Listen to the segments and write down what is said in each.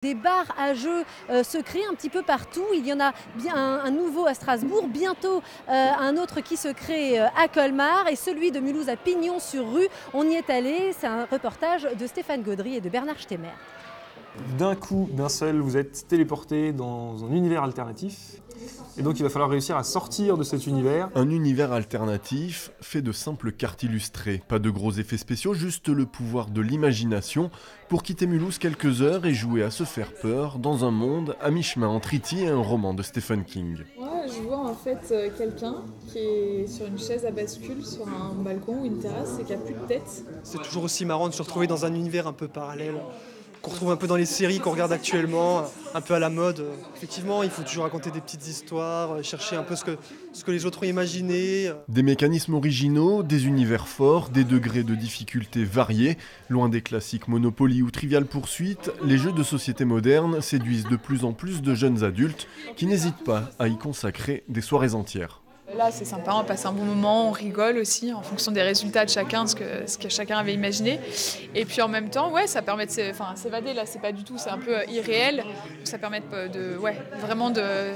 Des bars à jeux se créent un petit peu partout. Il y en a bien un nouveau à Strasbourg, bientôt un autre qui se crée à Colmar et celui de Mulhouse à Pignon-sur-Rue. On y est allé, c'est un reportage de Stéphane Gaudry et de Bernard Stemmer. D'un coup, d'un seul, vous êtes téléporté dans un univers alternatif. Et donc il va falloir réussir à sortir de cet univers. Un univers alternatif fait de simples cartes illustrées. Pas de gros effets spéciaux, juste le pouvoir de l'imagination pour quitter Mulhouse quelques heures et jouer à se faire peur dans un monde à mi-chemin entre E.T. et un roman de Stephen King. Moi, je vois en fait quelqu'un qui est sur une chaise à bascule sur un balcon ou une terrasse et qui a plus de tête. C'est toujours aussi marrant de se retrouver dans un univers un peu parallèle, qu'on retrouve un peu dans les séries qu'on regarde actuellement, un peu à la mode. Effectivement, il faut toujours raconter des petites histoires, chercher un peu ce que les autres ont imaginé. Des mécanismes originaux, des univers forts, des degrés de difficulté variés. Loin des classiques Monopoly ou Trivial Pursuit, les jeux de société modernes séduisent de plus en plus de jeunes adultes qui n'hésitent pas à y consacrer des soirées entières. Là, c'est sympa, on passe un bon moment, on rigole aussi en fonction des résultats de chacun, ce que chacun avait imaginé. Et puis en même temps, ouais, ça permet de s'évader. Là, c'est pas du tout, c'est un peu irréel. Ça permet vraiment de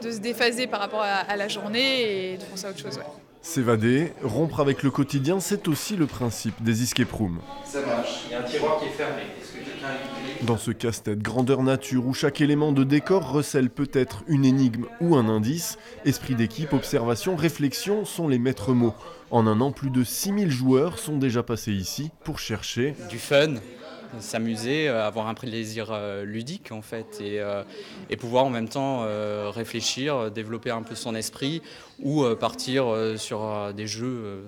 se déphaser par rapport à la journée et de penser à autre chose. Ouais. S'évader, rompre avec le quotidien, c'est aussi le principe des escape rooms. Ça marche, il y a un tiroir qui est fermé. Est-ce que quelqu'un a une clé ? Dans ce casse-tête grandeur nature où chaque élément de décor recèle peut-être une énigme ou un indice, esprit d'équipe, observation, réflexion sont les maîtres mots. En un an, plus de 6000 joueurs sont déjà passés ici pour chercher du fun, s'amuser, avoir un plaisir ludique en fait et pouvoir en même temps réfléchir, développer un peu son esprit ou partir sur des jeux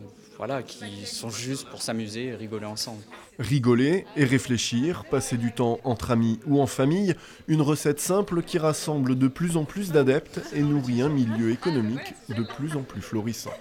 qui sont juste pour s'amuser et rigoler ensemble. Rigoler et réfléchir, passer du temps entre amis ou en famille, une recette simple qui rassemble de plus en plus d'adeptes et nourrit un milieu économique de plus en plus florissant.